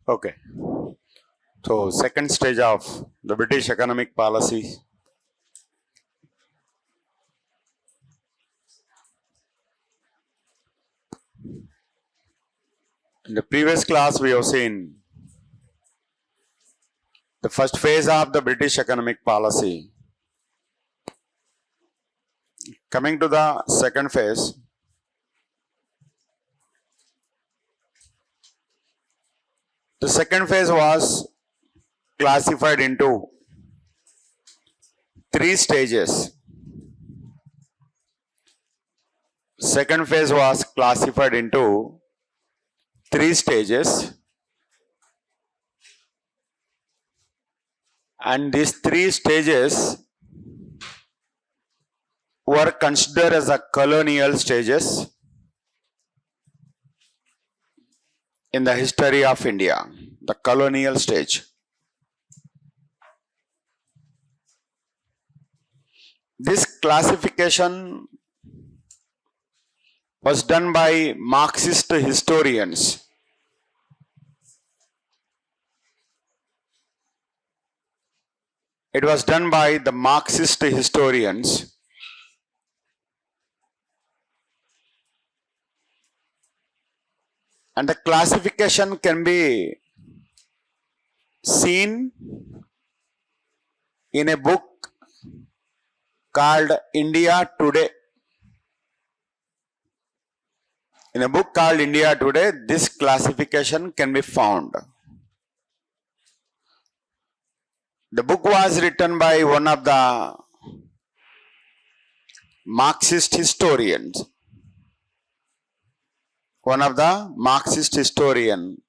Okay. So, second stage of the British economic policy. In the previous class, we have seen the first phase of the British economic policy. Coming to the second phase, the second phase was classified into three stages. Second phase was classified into three stages, and these three stages were considered as the colonial stages in the history of India, the colonial stage. This classification was done by Marxist historians. It was done by the Marxist historians. And the classification can be seen in a book called India Today. In a book called India Today, this classification can be found. The book was written by one of the Marxist historians. One of the Marxist historian.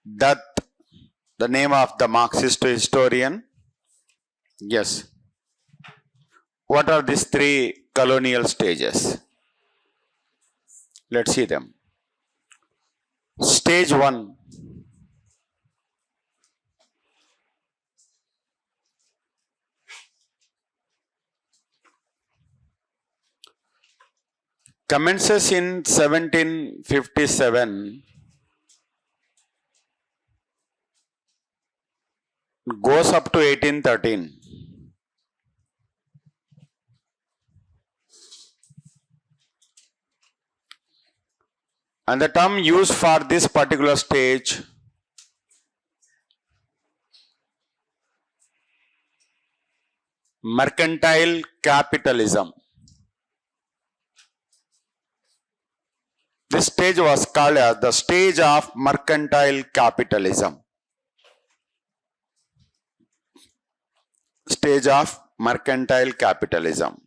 That the name of the Marxist historian. Yes. What are these three colonial stages? Let's see them. Stage 1. Commences in 1757, goes up to 1813. And the term used for this particular stage mercantile capitalism. This stage was called as the stage of mercantile capitalism. Stage of mercantile capitalism.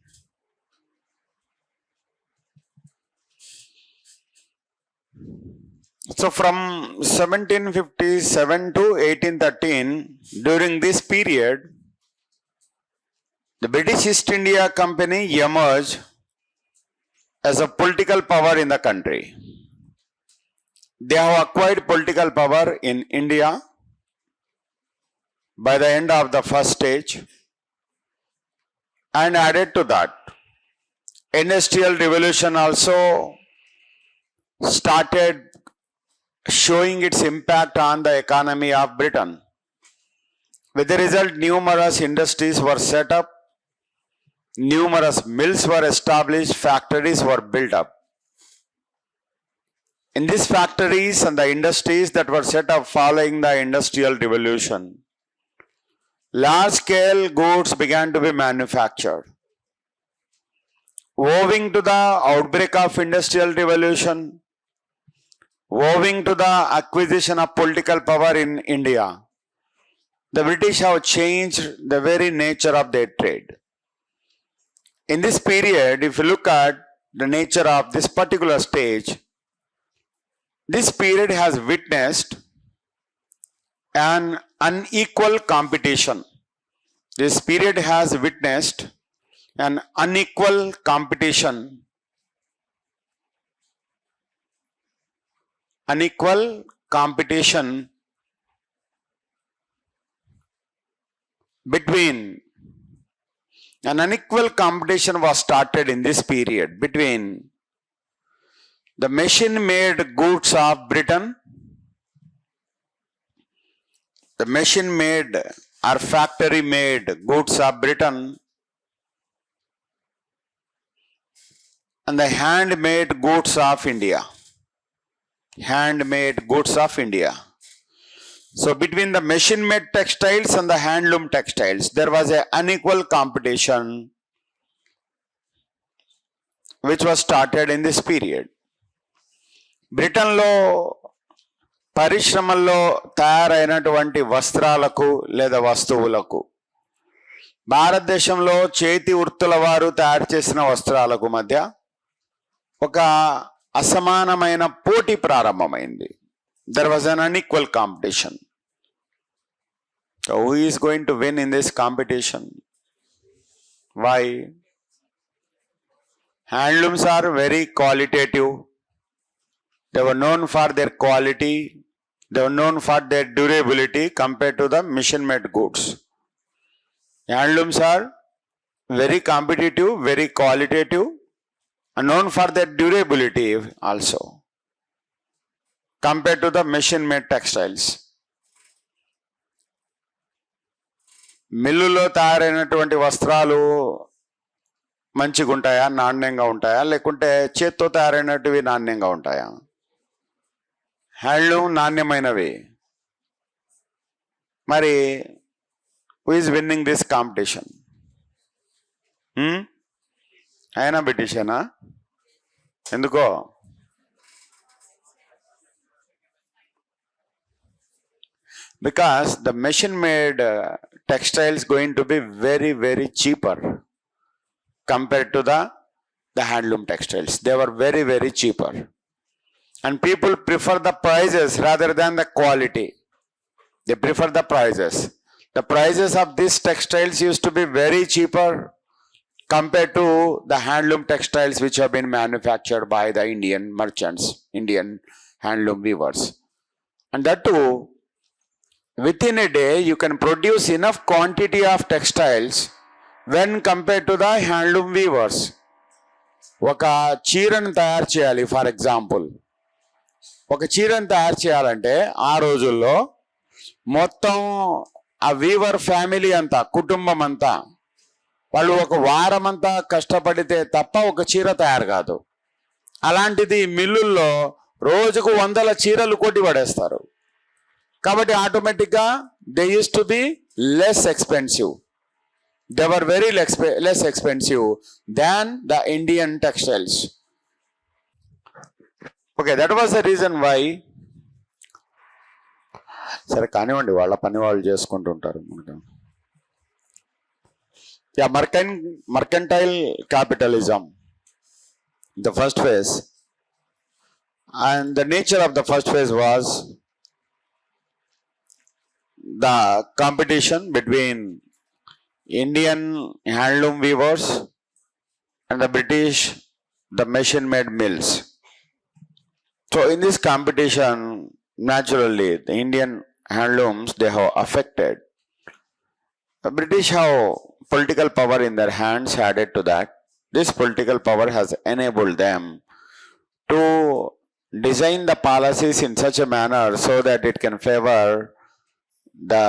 So from 1757 to 1813, during this period, the British East India Company emerged as a political power in the country. They have acquired political power in India by the end of the first stage, and added to that, Industrial Revolution also started showing its impact on the economy of Britain. With the result, numerous industries were set up, numerous mills were established, factories were built up. In these factories and the industries that were set up following the Industrial Revolution, large-scale goods began to be manufactured. Owing to the outbreak of Industrial Revolution, owing to the acquisition of political power in India, the British have changed the very nature of their trade. In this period, if you look at the nature of this particular stage, this period has witnessed an unequal competition. This period has witnessed an unequal competition. Unequal competition between An unequal competition was started in this period between the machine-made goods of Britain, the machine-made or factory-made goods of Britain, and the handmade goods of India. Handmade goods of India. So between the machine-made textiles and the handloom textiles, there was an unequal competition which was started in this period. బ్రిటన్లో పరిశ్రమల్లో తయారైనటువంటి వస్త్రాలకు లేదా వస్తువులకు భారతదేశంలో చేతి వృత్తుల వారు తయారు చేసిన వస్త్రాలకు మధ్య ఒక అసమానమైన పోటీ ప్రారంభమైంది. There was an unequal competition. So who is going to win in this competition? Why? Handlooms are very qualitative. They were known for their quality. They were known for their durability compared to the machine-made goods. Handlooms are very competitive, very qualitative, and known for their durability also compared to the machine-made textiles. మిల్లులో తయారైనటువంటి వస్త్రాలు మంచిగా ఉంటాయా, నాణ్యంగా ఉంటాయా, లేకుంటే చేత్తో తయారైనటివి నాణ్యంగా ఉంటాయా? Handloom నాణ్యమైనవి. మరి who is winnowing this competition? అయినా బ్రిటిషేనా? ఎందుకో? Because the machine-made textiles going to be very, very cheaper compared to the handloom textiles. They were very, very cheaper. And people prefer the prices rather than the quality. They prefer the prices. The prices of these textiles used to be very cheaper compared to the handloom textiles which have been manufactured by the Indian merchants, Indian handloom weavers. And that too, within a day you can produce enough quantity of textiles when compared to the handloom weavers. ఒక చీరను తయారు చేయాలి, for example ఒక చీరను తయారు చేయాలంటే ఆ రోజుల్లో మొత్తం ఆ వీవర్ ఫ్యామిలీ అంతా, కుటుంబం అంతా వాళ్ళు ఒక వారం అంతా కష్టపడితే తప్ప ఒక చీర తయారు కాదు. అలాంటిది మిల్లుల్లో రోజుకు 100 చీరలు కొట్టి పడేస్తారు. కాబట్టి ఆటోమేటిక్గా they use to be less expensive. They were very less expensive than the Indian textiles. Okay, that was the reason why. సరే కానివ్వండి, వాళ్ళ పని వాళ్ళు చేసుకుంటుంటారు. Yeah, mercantile capitalism, the first phase, and the nature of the first phase was the competition between Indian handloom weavers and the British, the machine-made mills. So in this competition, naturally, the Indian handlooms, they have affected. The British have political power in their hands. Added to that, this political power has enabled them to design the policies in such a manner so that it can favor the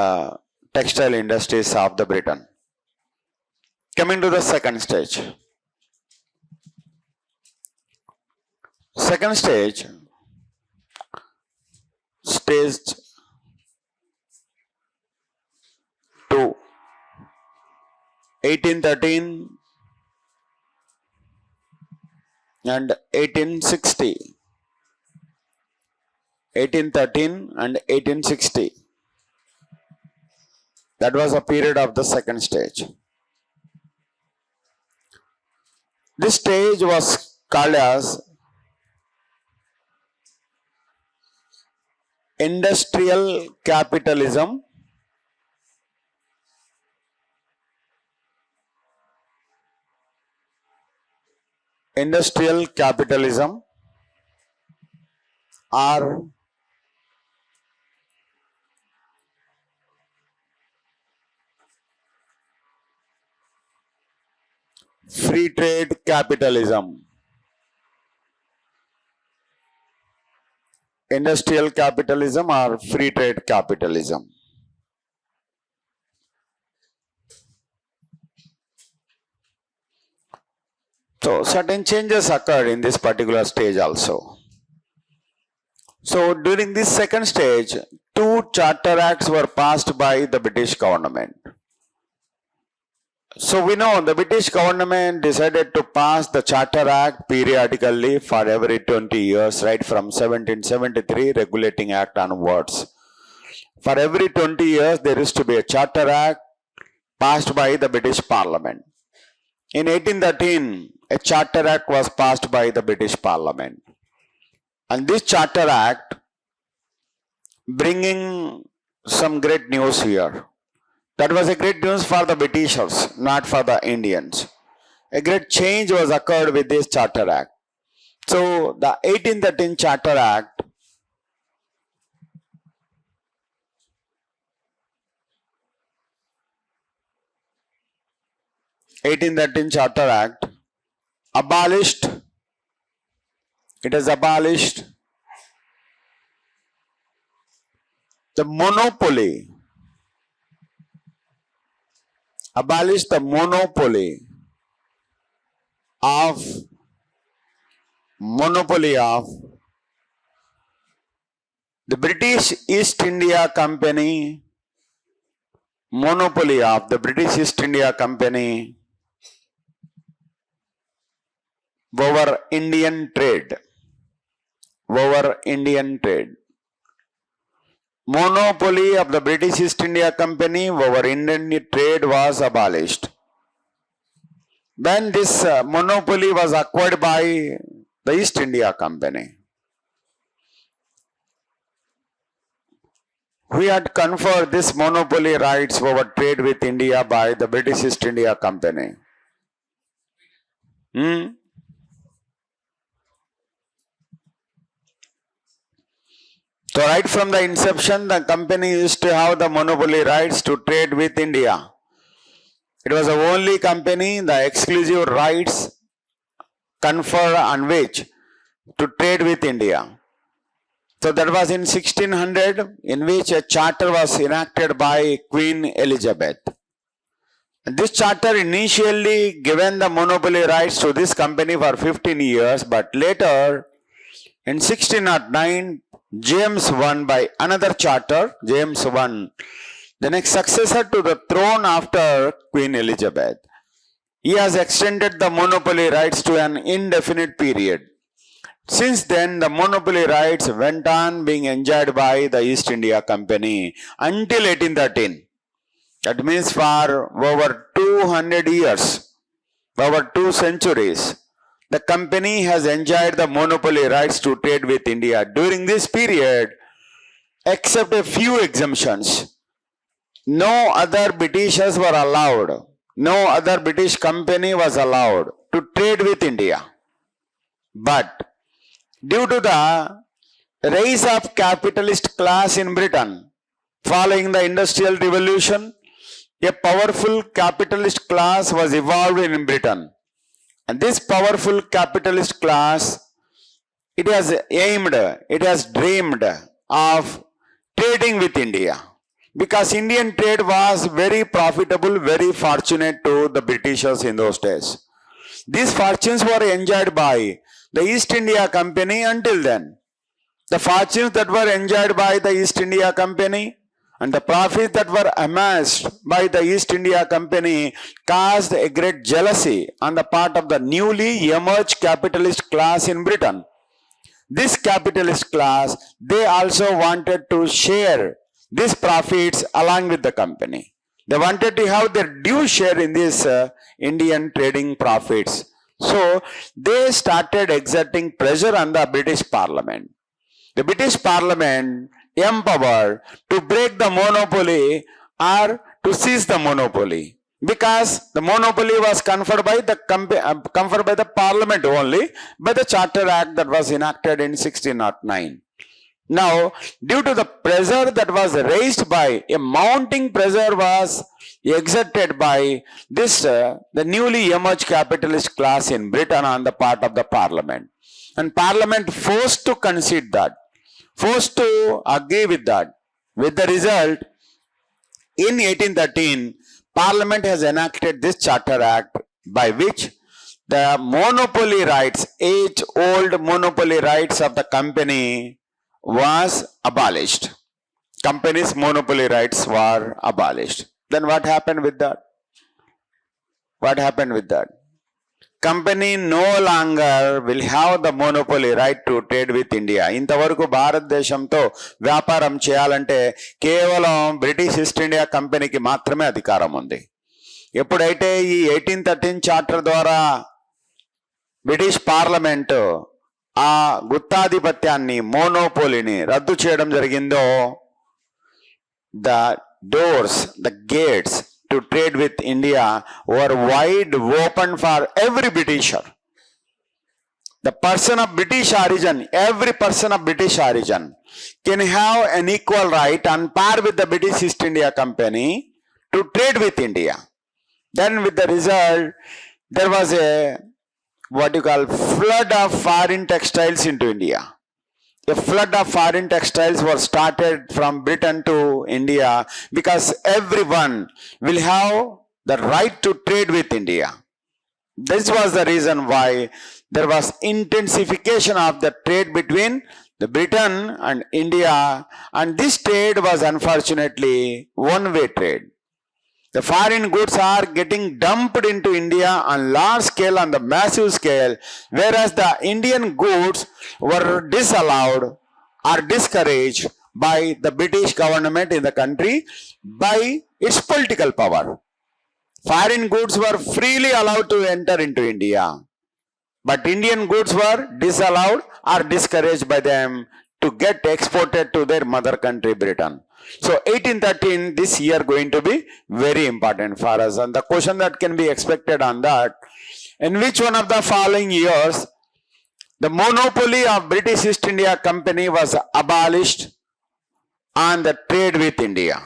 textile industries of the Britain. Coming to the second stage. Second stage, stage 2, 1813 and 1860. 1813 and 1860. That was a period of the second stage. This stage was called as industrial capitalism. Industrial capitalism or free trade capitalism. Industrial capitalism or free trade capitalism. So certain changes occurred in this particular stage also. So during this second stage, 2 charter acts were passed by the British government. So we know the British government decided to pass the Charter Act periodically for every 20 years, right from 1773 Regulating Act onwards. For every 20 years there is to be a Charter Act passed by the British Parliament. In 1813, a Charter Act was passed by the British Parliament. And this Charter Act bringing some great news here. That was a great news for the Britishers, not for the Indians. A great change was occurred with this Charter Act. So the 1813 Charter Act abolished, it has abolished the monopoly of the British East India Company, monopoly of the British East India Company over Indian trade. Monopoly of the British East India Company over Indian trade was abolished. When this monopoly was acquired by the East India Company, we had conferred this monopoly rights over trade with India by the British East India Company. So right from the inception, the company used to have the monopoly rights to trade with India. It was the only company, the exclusive rights conferred on which to trade with India. So that was in 1600, in which a charter was enacted by Queen Elizabeth. And this charter initially given the monopoly rights to this company for 15 years, but later in 1609, James I by another charter, James I, the next successor to the throne after Queen Elizabeth, he has extended the monopoly rights to an indefinite period. Since then, the monopoly rights went on being enjoyed by the East India Company until 1813. That means for over 200 years, over 2 centuries, the company has enjoyed the monopoly rights to trade with India. During this period, except a few exemptions, no other Britishers were allowed, no other British company was allowed to trade with India. But due to the rise of capitalist class in Britain, following the Industrial Revolution, a powerful capitalist class was evolved in Britain. And this powerful capitalist class, it has dreamed of trading with India. Because Indian trade was very profitable, very fortunate to the Britishers in those days. These fortunes were enjoyed by the East India Company until then. The fortunes that were enjoyed by the East India Company and the profits that were amassed by the East India Company caused a great jealousy on the part of the newly emerged capitalist class in Britain. This capitalist class, they also wanted to share these profits along with the company. They wanted to have their due share in this Indian trading profits. So they started exerting pressure on the British Parliament. The British Parliament empowered to break the monopoly or to seize the monopoly, because the monopoly was conferred by the Parliament only by the Charter Act that was enacted in 1609. Now, due to the pressure that was raised by a mounting pressure was exerted by this the newly emerged capitalist class in Britain on the part of the Parliament. And Parliament forced to concede that, forced to agree with that. With the result, in 1813, Parliament has enacted this Charter Act by which the monopoly rights, age-old monopoly rights of the company was abolished. Companies' monopoly rights were abolished. Then what happened with that? What happened with that? Company no longer will have the monopoly right to trade with India. ఇంతవరకు భారతదేశంతో వ్యాపారం చేయాలంటే కేవలం British east India కంపెనీకి మాత్రమే అధికారం ఉంది. ఎప్పుడైతే ఈ 1813 చార్టర్ ద్వారా బ్రిటిష్ పార్లమెంటు ఆ గుత్తాధిపత్యాన్ని, మోనోపోలీని రద్దు చేయడం జరిగిందో, the doors, the gates to trade with India were wide open for every Britisher. The person of British origin, every person of British origin can have an equal right on par with the British East India Company to trade with India. Then with the result, there was a what you call flood of foreign textiles into India. A flood of foreign textiles was started from Britain to India because everyone will have the right to trade with India. This was the reason why there was intensification of the trade between the Britain and India, and this trade was unfortunately one-way trade. The foreign goods are getting dumped into India on large scale, on the massive scale, whereas the Indian goods were disallowed or discouraged by the British government in the country by its political power. Foreign goods were freely allowed to enter into India, but Indian goods were disallowed or discouraged by them to get exported to their mother country, Britain. So 1813, this year going to be very important for us. And the question that can be expected on that, in which one of the following years the monopoly of British East India Company was abolished on the trade with India?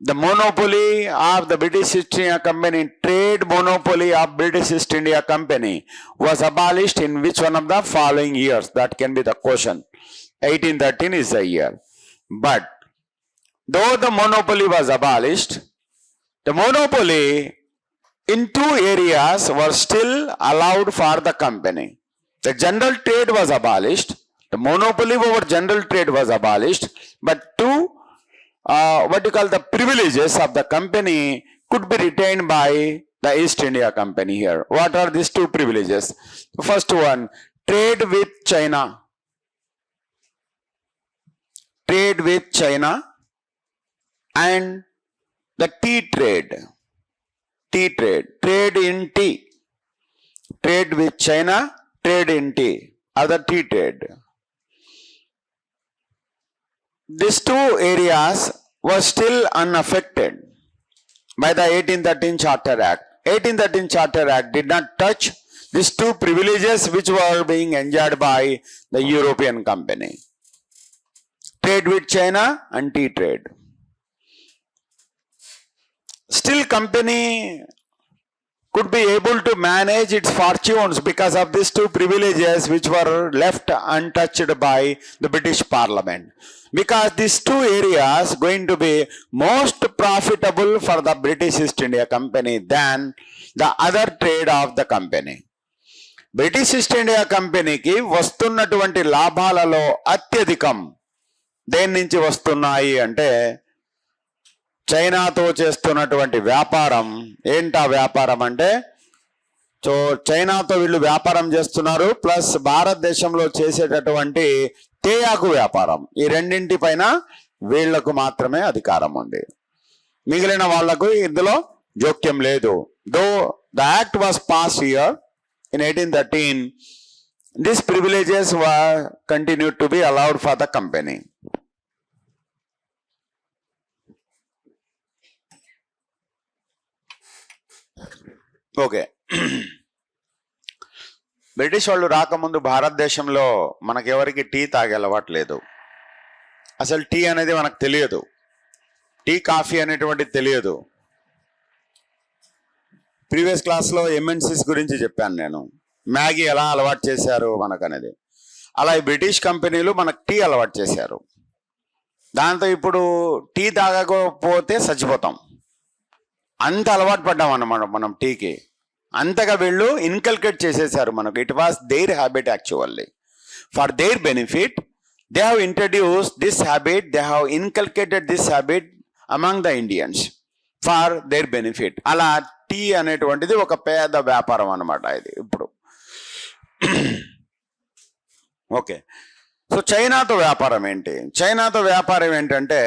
The monopoly of the British East India Company, trade monopoly of British East India Company was abolished in which one of the following years? That can be the question. 1813 is the year. But though the monopoly was abolished, the monopoly in two areas was still allowed for the company. The general trade was abolished. The monopoly over general trade was abolished, but two what you call the privileges of the company could be retained by the East India Company here. What are these two privileges? The first one, trade with China. Trade with China and the tea trade. Tea trade. Trade in tea. Trade with China, trade in tea, or the tea trade. These two areas were still unaffected by the 1813 Charter Act. 1813 Charter Act did not touch these two privileges which were being enjoyed by the European company. Trade with China and tea trade. Still company could be able to manage its fortunes because of these two privileges which were left untouched by the British Parliament. Because these two areas going to be most profitable for the British East India Company than the other trade of the company. British east India కంపెనీకి వస్తున్నటువంటి లాభాలలో అత్యధికం దేని నుంచి వస్తున్నాయి అంటే చైనాతో చేస్తున్నటువంటి వ్యాపారం. ఏంటా వ్యాపారం అంటే, సో చైనాతో వీళ్ళు వ్యాపారం చేస్తున్నారు, ప్లస్ భారతదేశంలో చేసేటటువంటి తేయాకు వ్యాపారం. ఈ రెండింటి పైన వీళ్లకు మాత్రమే అధికారం ఉంది, మిగిలిన వాళ్లకు ఇందులో జోక్యం లేదు. Though the act was passed here in 1813, these privileges were continued to be allowed for the company. Okay, British వాళ్ళు రాకముందు భారతదేశంలో మనకెవరికి టీ తాగే అలవాటు లేదు. అసలు టీ అనేది మనకు తెలియదు, టీ కాఫీ అనేటువంటిది తెలియదు. ప్రీవియస్ క్లాస్లో ఎంఎన్సీస్ గురించి చెప్పాను నేను. మ్యాగీ ఎలా అలవాటు చేశారు మనకనేది. అలా ఈ బ్రిటిష్ కంపెనీలు మనకు టీ అలవాటు చేశారు. దాంతో ఇప్పుడు టీ తాగకపోతే చచ్చిపోతాం, అంత అలవాటు పడ్డాం అన్నమాట మనం టీకి. అంతగా వీళ్ళు ఇన్కల్కేట్ చేసేసారు మనకు. It was their habit actually. For their benefit they have introduced this habit, they have inculcated this habit among the Indians for their benefit. అలా టీ అనేటువంటిది ఒక పెద్ద వ్యాపారం అన్నమాట ఇది ఇప్పుడు. ఓకే, సో చైనాతో వ్యాపారం ఏంటి? చైనాతో వ్యాపారం ఏంటంటే,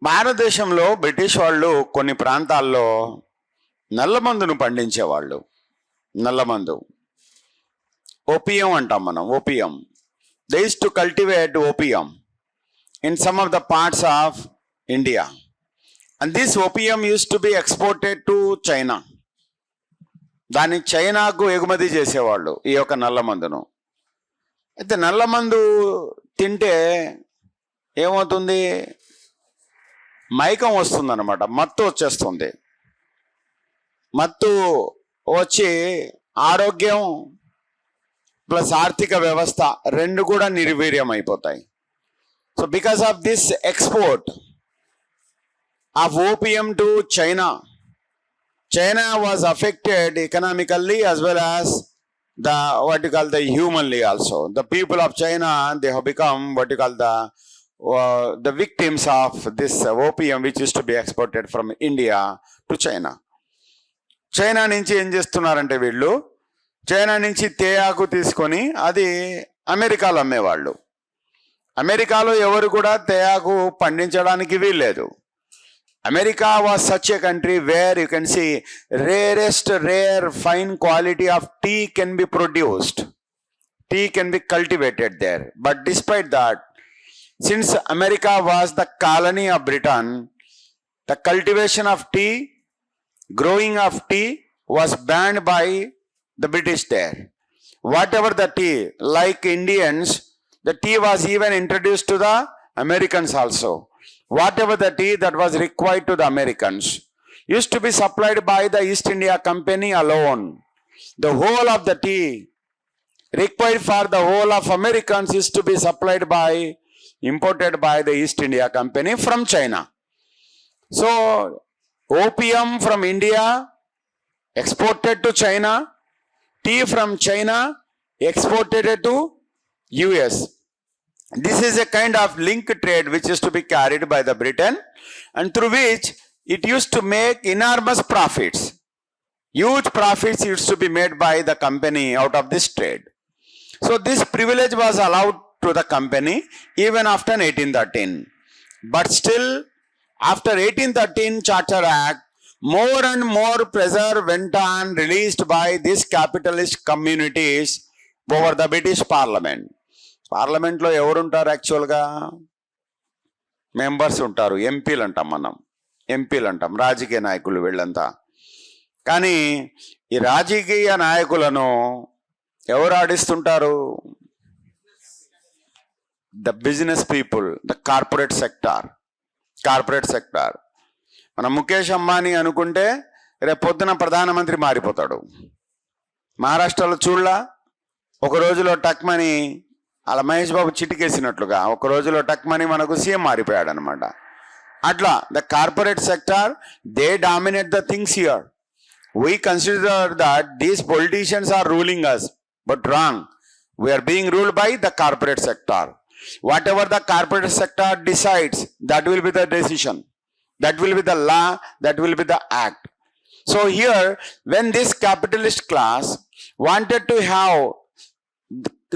భారతదేశంలో బ్రిటిష్ వాళ్ళు కొన్ని ప్రాంతాల్లో నల్లమందును పండించేవాళ్ళు. నల్లమందు, ఓపియం అంటాం మనం, opium. They used to cultivate opium in some of the parts of India, and this opium used to be exported to China. దాన్ని చైనాకు ఎగుమతి చేసేవాళ్ళు ఈ యొక్క నల్లమందును. అయితే నల్లమందు తింటే ఏమవుతుంది? మైకం వస్తుందన్నమాట, మత్తు వచ్చేస్తుంది. మత్తు వచ్చి ఆరోగ్యం ప్లస్ ఆర్థిక వ్యవస్థ రెండు కూడా నిర్వీర్యం అయిపోతాయి. So because of this export of opium to China, China was affected economically as well as the what you call the humanly also. The people of China, they have become what you call the victims of this opium which used to be exported from India to China. China నుంచి ఏం చేస్తున్నారంటే వీళ్ళు, China నుంచి తేయాకు తీసుకొని అది అమెరికాలో అమ్మేవాళ్ళు. అమెరికాలో ఎవరు కూడా తేయాకు పండించడానికి వీల్లేదు. America was such a country where you can see rarest rare fine quality of tea can be produced. Tea can be cultivated there. But despite that, since America was the colony of Britain, the cultivation of tea, growing of tea was banned by the British there. Whatever the tea, like Indians, the tea was even introduced to the Americans also. Whatever the tea that was required to the Americans used to be supplied by the East India Company alone. The whole of the tea required for the whole of Americans used to be supplied by, imported by the East India Company from China. So opium from India exported to China, tea from China exported to US. This is a kind of link trade which is to be carried by the Britain, and through which it used to make enormous profits. Huge profits used to be made by the company out of this trade. So this privilege was allowed to the company even after 1813. But still, after 1813 Charter Act, more and more pressure went on released by these capitalist communities over the British Parliament. పార్లమెంట్లో ఎవరుంటారు? యాక్చువల్గా members ఉంటారు, ఎంపీలు అంటాం మనం, ఎంపీలు అంటాం, రాజకీయ నాయకులు వీళ్ళంతా. కానీ ఈ రాజకీయ నాయకులను ఎవరు ఆడిస్తుంటారు? The business people, the corporate sector. Corporate sector. మన ముఖేష్ అంబానీ అనుకుంటే రేపు పొద్దున ప్రధానమంత్రి మారిపోతాడు. మహారాష్ట్రలో చూడలా, ఒక రోజులో టక్మని అలా మహేష్ బాబు చిటికేసినట్లుగా ఒక రోజులో టక్మని మనకు సీఎం మారిపోయాడు అనమాట. అట్లా the corporate sector, they dominate the things here. We consider that these politicians are ruling us, but wrong. We are being ruled by the corporate sector. Whatever the corporate sector decides, that will be the decision, that will be the law, that will be the act. So here when this capitalist class wanted to have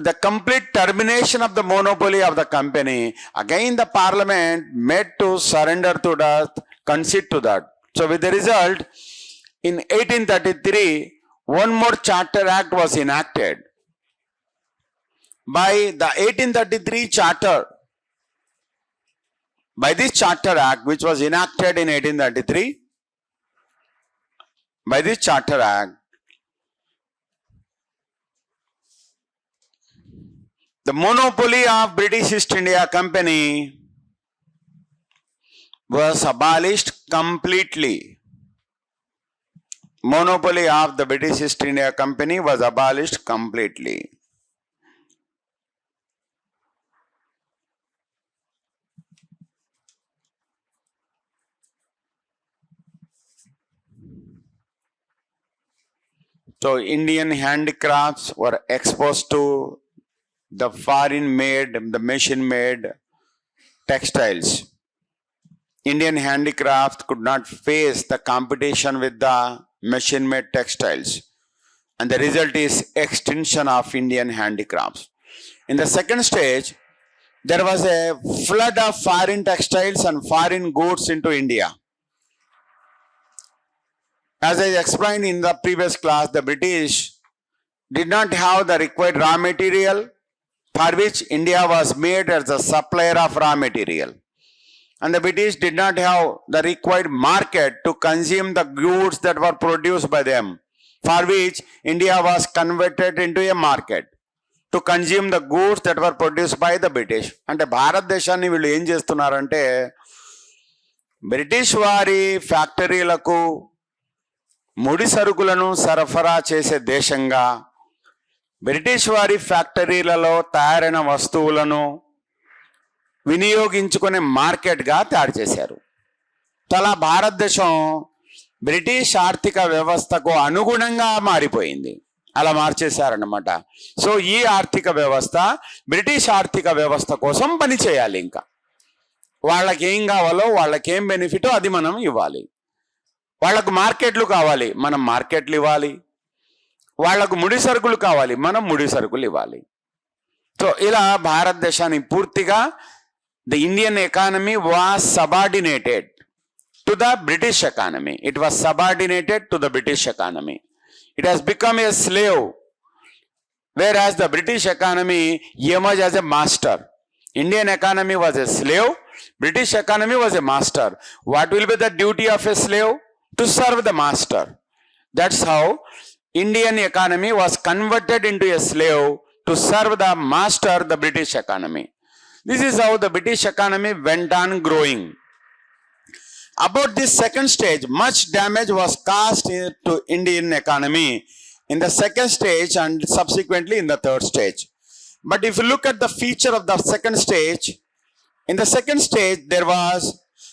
the complete termination of the monopoly of the company, again the parliament made to surrender to that, concede to that. So with the result, in 1833 one more Charter Act was enacted. By the 1833 charter, by this Charter Act which was enacted in 1833, by this Charter Act, the monopoly of British East India Company was abolished completely. monopoly of the British East India Company was abolished completely. So Indian handicrafts were exposed to the foreign made, the machine made textiles. Indian handicrafts could not face the competition with the machine made textiles. And the result is extinction of Indian handicrafts. In the second stage, there was a flood of foreign textiles and foreign goods into India. As I explained in the previous class, the British did not have the required raw material for which India was made as a supplier of raw material. And the British did not have the required market to consume the goods that were produced by them, for which India was converted into a market to consume the goods that were produced by the British. అంటే భారతదేశాన్ని వీళ్ళు ఏం చేస్తున్నారంటే British వారి ఫ్యాక్టరీలకు ముడి సరుకులను సరఫరా చేసే దేశంగా బ్రిటిష్ వారి ఫ్యాక్టరీలలో తయారైన వస్తువులను వినియోగించుకునే మార్కెట్గా తయారు చేశారు. అలా భారతదేశం బ్రిటిష్ ఆర్థిక వ్యవస్థకు అనుగుణంగా మారిపోయింది. అలా మార్చేశారన్నమాట. సో ఈ ఆర్థిక వ్యవస్థ బ్రిటిష్ ఆర్థిక వ్యవస్థ కోసం పనిచేయాలి. ఇంకా వాళ్ళకి ఏం కావాలో, వాళ్ళకి ఏం బెనిఫిటో అది మనం ఇవ్వాలి. వాళ్లకు మార్కెట్లు కావాలి, మనం మార్కెట్లు ఇవ్వాలి. వాళ్లకు ముడి సరుకులు కావాలి, మనం ముడి సరుకులు ఇవ్వాలి. సో ఇలా భారతదేశాన్ని పూర్తిగా the Indian economy was subordinated to the British economy. It was subordinated to the British economy. It has become a slave, whereas the British economy emerged as a master. Indian economy was a slave, British economy was a master. What will be the duty of a slave? To serve the master. That's how Indian economy was converted into a slave to serve the master, the British economy. This is how the British economy went on growing. About this second stage, much damage was caused to Indian economy in the second stage and subsequently in the third stage. But if you look at the feature of the second stage, in the second stage there was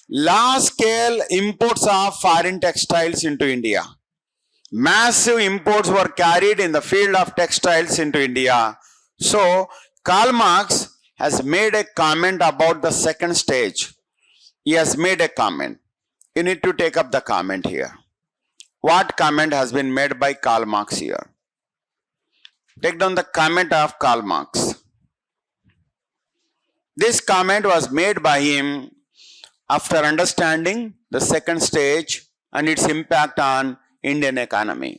large-scale imports of foreign textiles into India. Massive imports were carried in the field of textiles into India. So Karl Marx has made a comment about the second stage. He has made a comment. You need to take up the comment here. What comment has been made by Karl Marx here? Take down the comment of Karl Marx. This comment was made by him after understanding the second stage and its impact on Indian economy.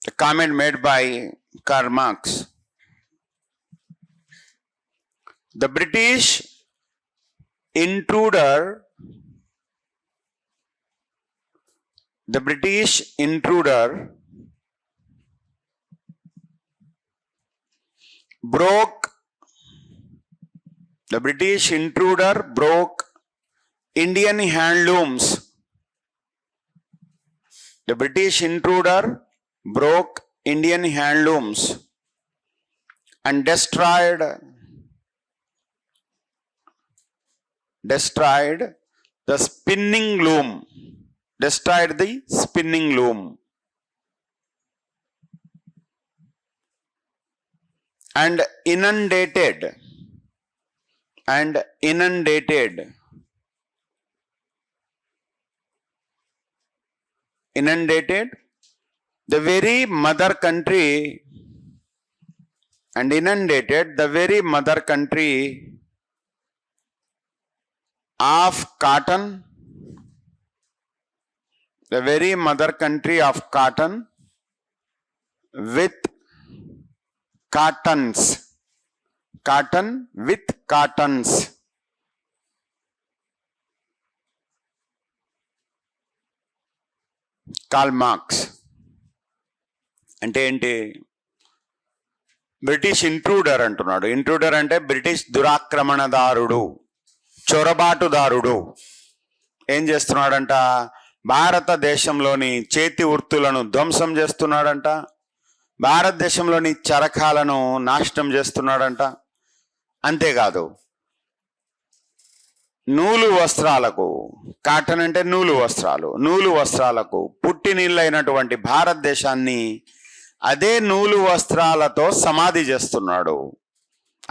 The comment made by Karl Marx. The British intruder broke Indian handlooms. The British intruder broke Indian handlooms and destroyed the spinning loom. Destroyed the spinning loom. And inundated the very mother country of cotton, with cottons. Karl Marx అంటే ఏంటి? British Intruder అంటున్నాడు. Intruder అంటే British దురాక్రమణదారుడు, చొరబాటుదారుడు. ఏం చేస్తున్నాడంట? భారతదేశంలోని చేతి వృత్తులను ధ్వంసం చేస్తున్నాడంట, భారతదేశంలోని చరకాలను నాశనం చేస్తున్నాడంట. అంతేకాదు, నూలు వస్త్రాలకు, కాటన్ అంటే నూలు వస్త్రాలు, నూలు వస్త్రాలకు పుట్టినిల్లైనటువంటి భారతదేశాన్ని అదే నూలు వస్త్రాలతో సమాధి చేస్తున్నాడు,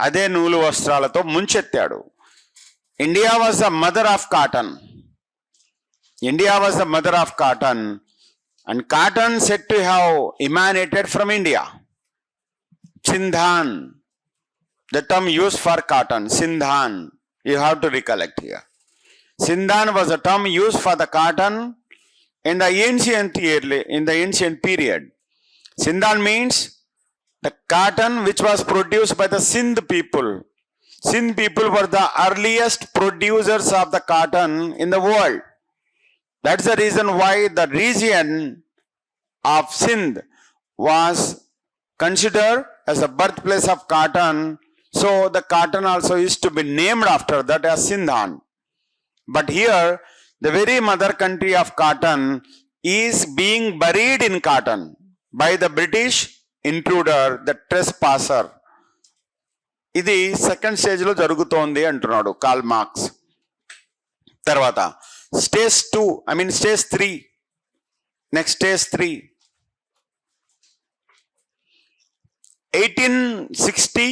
అదే నూలు వస్త్రాలతో ముంచెత్తాడు. India was the mother of cotton. India was the mother of cotton, and cotton said to have emanated from India. Sindhan, the term used for cotton, Sindhan, you have to recollect here. Sindhan was a term used for the cotton in the ancient period. Sindhan means the cotton which was produced by the Sindh people. Sindh people were the earliest producers of the cotton in the world. That's the reason why the region of Sindh was considered as the birthplace of cotton. So the cotton also is to be named after that as Sindhan. But here, the very mother country of cotton is being buried in cotton by the British intruder, the trespasser. ఇది second stage లో జరుగుతోంది అంటున్నాడు Karl Marx. తర్వాత stage 2, stage 3, next stage 3, 1860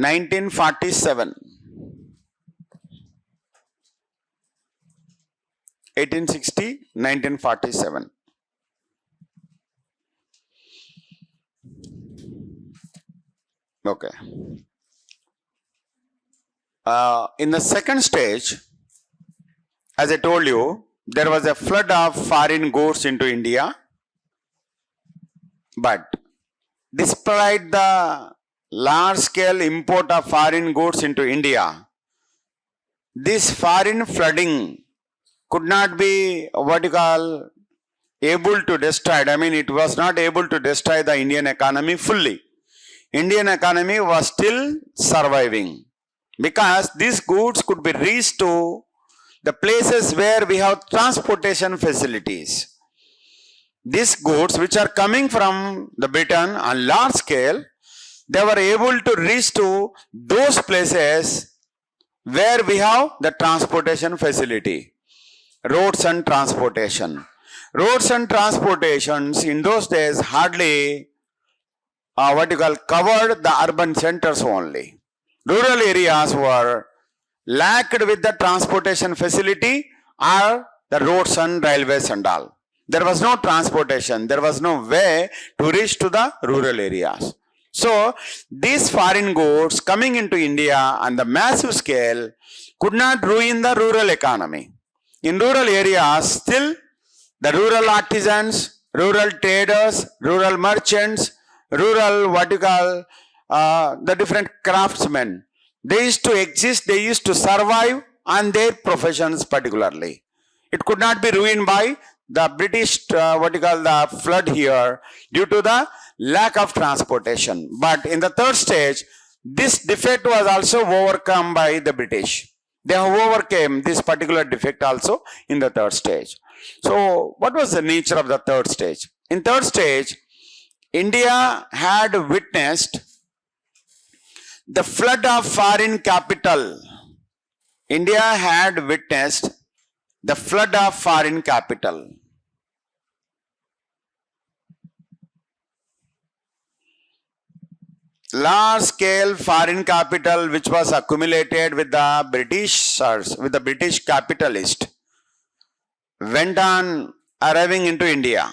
1947. 1860 1947. Okay. In the second stage, as I told you, there was a flood of foreign goods into India. But despite the large-scale import of foreign goods into India, this foreign flooding could not be able to destroy. It was not able to destroy the Indian economy fully. Indian economy was still surviving because these goods could be reached to the places where we have transportation facilities. These goods which are coming from the Britain on large scale, they were able to reach to those places where we have the transportation facility. Roads and transportation. Roads and transportations in those days hardly covered the urban centers only. Rural areas were lacked with the transportation facility or the roads and railways and all. There was no transportation, there was no way to reach to the rural areas. So these foreign goods coming into India on the massive scale could not ruin the rural economy. In rural areas, still the rural artisans, rural traders, rural merchants, rural the different craftsmen, they used to exist, they used to survive on their professions particularly. It could not be ruined by the British the flood here due to the lack of transportation. But in the third stage, this defect was also overcome by the British. They have overcame this particular defect also in the third stage. So what was the nature of the third stage? In third stage, India had witnessed the flood of foreign capital. India had witnessed the flood of foreign capital. Large scale foreign capital which was accumulated with the British capitalist went on arriving into India.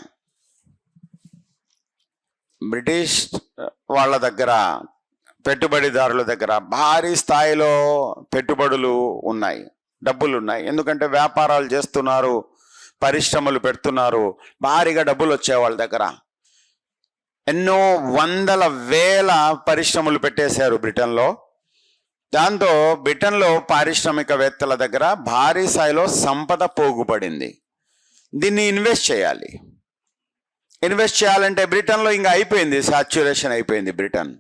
British వాళ్ళ దగ్గర, పెట్టుబడిదారుల దగ్గర భారీ స్థాయిలో పెట్టుబడులు ఉన్నాయి, డబ్బులు ఉన్నాయి. ఎందుకంటే వ్యాపారాలు చేస్తున్నారు, పరిశ్రమలు పెడుతున్నారు, భారీగా డబ్బులు వచ్చాయి వాళ్ళ దగ్గర. ఎన్నో వందల వేల పరిశ్రమలు పెట్టేశారు బ్రిటన్లో. దాంతో బ్రిటన్లో పారిశ్రామికవేత్తల దగ్గర భారీ స్థాయిలో సంపద పోగుపడింది. దీన్ని ఇన్వెస్ట్ చేయాలి. ఇన్వెస్ట్ చేయాలంటే బ్రిటన్లో ఇంకా అయిపోయింది, సాచ్యురేషన్ అయిపోయింది బ్రిటన్.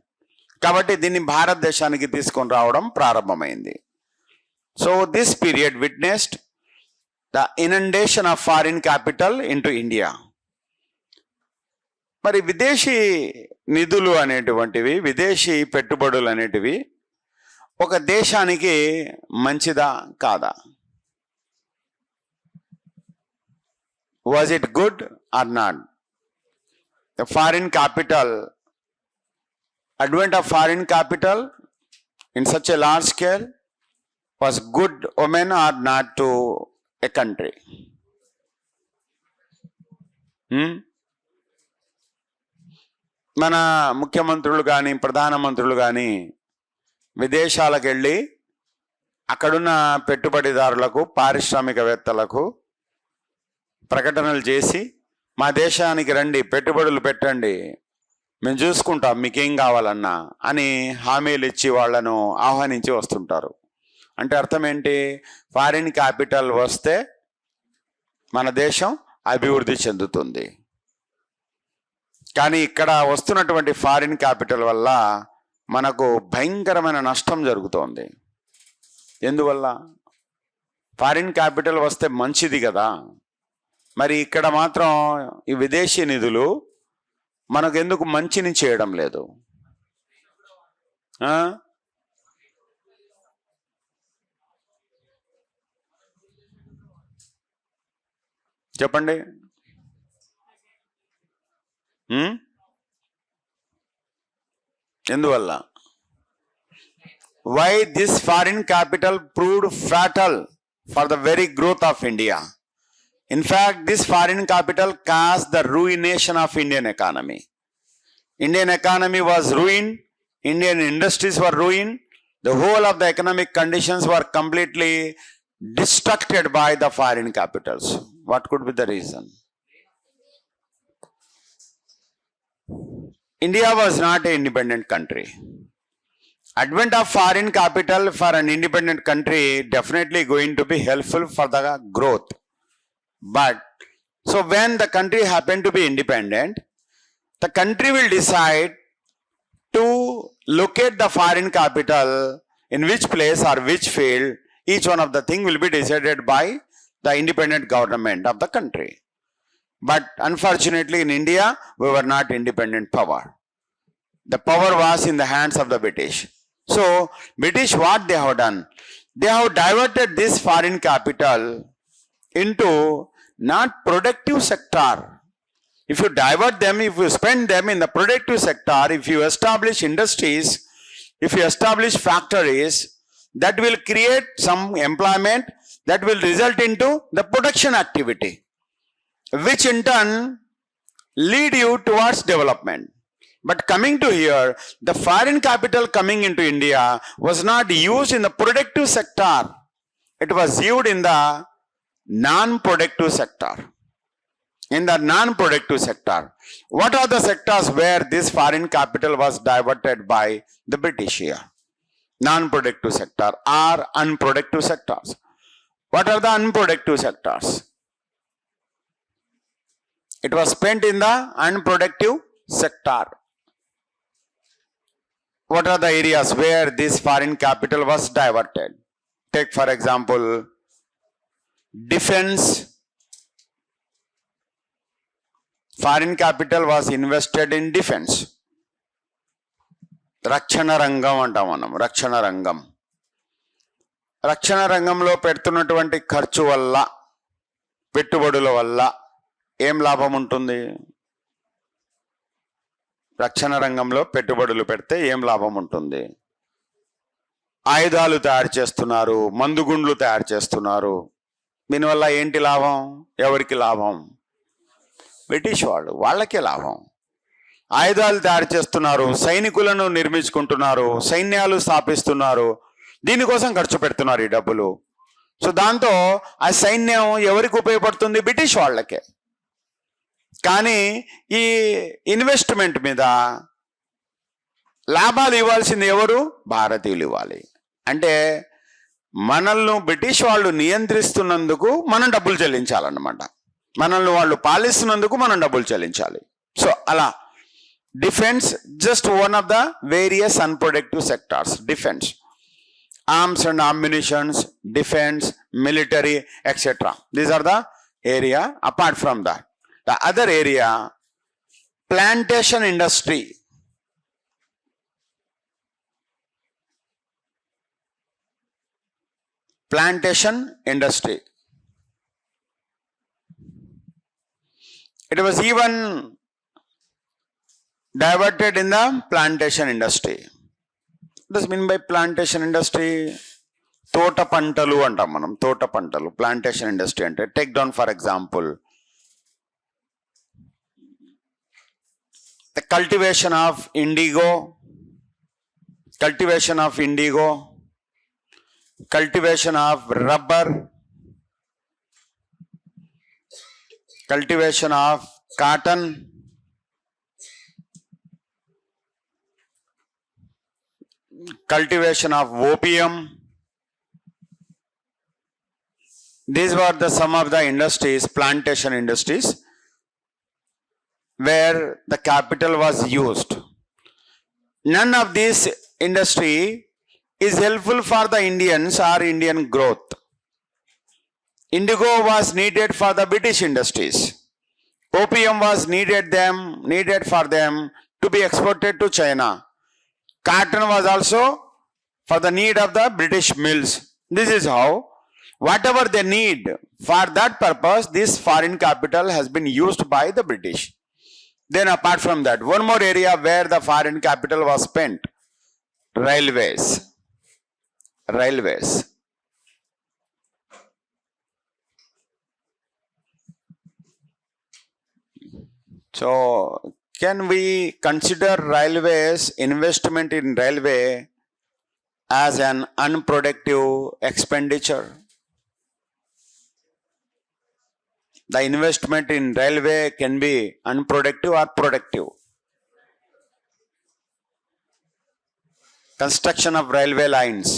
కాబట్టి దీన్ని భారతదేశానికి తీసుకొని రావడం ప్రారంభమైంది. So this period witnessed the inundation of foreign capital into India. మరి విదేశీ నిధులు అనేటువంటివి, విదేశీ పెట్టుబడులు అనేటివి ఒక దేశానికి మంచిదా కాదా? Was it good or not? The foreign capital, advent of foreign capital in such a large scale was good omen or not to a country? మన ముఖ్యమంత్రులు కానీ ప్రధానమంత్రులు కానీ విదేశాలకు వెళ్ళి అక్కడున్న పెట్టుబడిదారులకు, పారిశ్రామికవేత్తలకు ప్రకటనలు చేసి మా దేశానికి రండి, పెట్టుబడులు పెట్టండి, మేము చూసుకుంటాం మీకేం కావాలన్నా అని హామీలు ఇచ్చి వాళ్లను ఆహ్వానించి వస్తుంటారు. అంటే అర్థం ఏంటి? ఫారిన్ క్యాపిటల్ వస్తే మన దేశం అభివృద్ధి చెందుతుంది. కానీ ఇక్కడ వస్తున్నటువంటి ఫారిన్ క్యాపిటల్ వల్ల మనకు భయంకరమైన నష్టం జరుగుతోంది. ఎందువల్ల? ఫారిన్ క్యాపిటల్ వస్తే మంచిది కదా, మరి ఇక్కడ మాత్రం ఈ విదేశీ నిధులు మనకు ఎందుకు మంచిని చేయడం లేదు? చెప్పండి. ఎందువల్ల? Why this foreign capital proved fatal for the very growth of India. In fact, this foreign capital caused the ruination of Indian economy. Indian economy was ruined, Indian industries were ruined, the whole of the economic conditions were completely destructed by the foreign capitals. What could be the reason? India was not an independent country. Advent of foreign capital for an independent country definitely going to be helpful for the growth. But so when the country happened to be independent, the country will decide to locate the foreign capital in which place or which field. Each one of the thing will be decided by the independent government of the country. But unfortunately in India, we were not independent power. The power was in the hands of the British. So British, what they have done? They have diverted this foreign capital into not productive sector. If you divert them, if you spend them in the productive sector, if you establish industries, if you establish factories, that will create some employment, that will result into the production activity, which in turn lead you towards development. But coming to here, the foreign capital coming into India was not used in the productive sector. It was used in the non-productive sector. In the non-productive sector. What are the sectors where this foreign capital was diverted by the British here? Non-productive sector or unproductive sectors. What are the unproductive sectors? It was spent in the unproductive sector. What are the areas where this foreign capital was diverted? Take for example, defense. Foreign capital was invested in defense. రక్షణ రంగం అంటాం మనం. రక్షణ రంగం. రక్షణ రంగంలో పెడుతున్నటువంటి ఖర్చు వల్ల, పెట్టుబడుల వల్ల ఏం లాభం ఉంటుంది? రక్షణ రంగంలో పెట్టుబడులు పెడితే ఏం లాభం ఉంటుంది? ఆయుధాలు తయారు చేస్తున్నారు, మందుగుండ్లు తయారు చేస్తున్నారు. దీనివల్ల ఏంటి లాభం? ఎవరికి లాభం? బ్రిటిష్ వాళ్ళకే లాభం. ఆయుధాలు తయారు చేస్తున్నారు, సైనికులను నిర్మించుకుంటున్నారు, సైన్యాలు స్థాపిస్తున్నారు, దీనికోసం ఖర్చు పెడుతున్నారు ఈ డబ్బులు. సో దాంతో ఆ సైన్యం ఎవరికి ఉపయోగపడుతుంది? బ్రిటిష్ వాళ్ళకే. కానీ ఈ ఇన్వెస్ట్మెంట్ మీద లాభాలు ఇవ్వాల్సింది ఎవరు? భారతీయులు ఇవ్వాలి. అంటే మనల్ని బ్రిటిష్ వాళ్ళు నియంత్రిస్తున్నందుకు మనం డబ్బులు చెల్లించాలన్నమాట. మనల్ని వాళ్ళు పాలిస్తున్నందుకు మనం డబ్బులు చెల్లించాలి. సో అలా defence just one of the various unproductive sectors. Defence, arms and ammunitions, defense, military, etc. These are the area. Apart from that, the other area, plantation industry. Plantation industry. It was even diverted in the plantation industry. What does mean by plantation industry? తోట పంటలు అంటాం మనం. తోట పంటలు, plantation industry అంటే. Take down for example the cultivation of IndiGo, cultivation of IndiGo, cultivation of rubber, cultivation of cotton, cultivation of opium. These were some of the industries, plantation industries, where the capital was used. None of this industry is helpful for the Indians or Indian growth. Indigo was needed for the British industries. Opium was needed for them to be exported to China. Cotton was also for the need of the British mills. This is how, whatever they need for that purpose, this foreign capital has been used by the British. Then apart from that, one more area where the foreign capital was spent, railways. Railways. So, can we consider railways, investment in railway, as an unproductive expenditure? The investment in railway can be unproductive or productive. Construction of railway lines.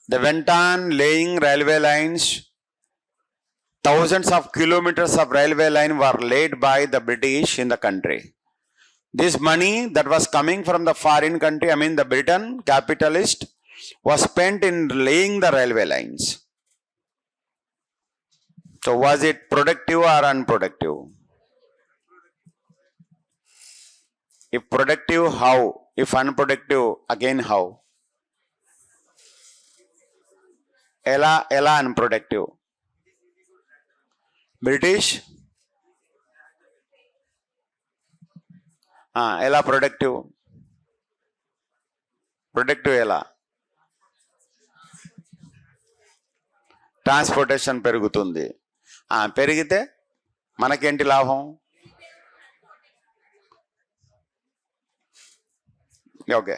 They went on laying railway lines. Thousands of kilometers of railway line were laid by the British in the country. This money that was coming from the foreign country, the Britain capitalist, was spent in laying the railway lines. So was it productive or unproductive? If productive, how? If unproductive, again how? Ela unproductive. British ఎలా productive? Productive ఎలా? Transportation పెరుగుతుంది. పెరిగితే మనకేంటి లాభం? Okay.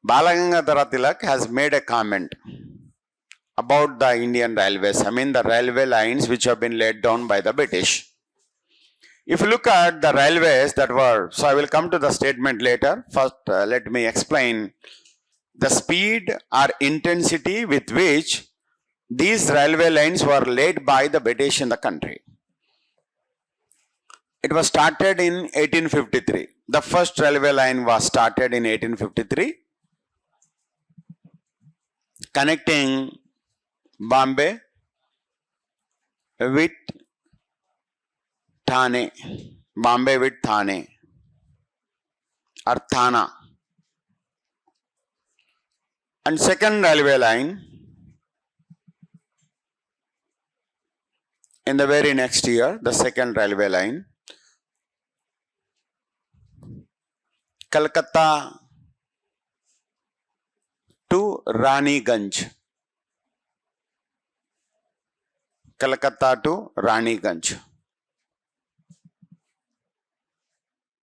Balaganga Tilak has made a comment about the Indian railways, the railway lines which have been laid down by the British. If you look at the railways that were, so I will come to the statement later. First, let me explain the speed or intensity with which these railway lines were laid by the British in the country. It was started in 1853. The first railway line was started in 1853, connecting Bombay with Thane, Bombay with Thane or Thana. And second railway line in the very next year, the second railway line, Calcutta to Raniganj. Calcutta to Raniganj.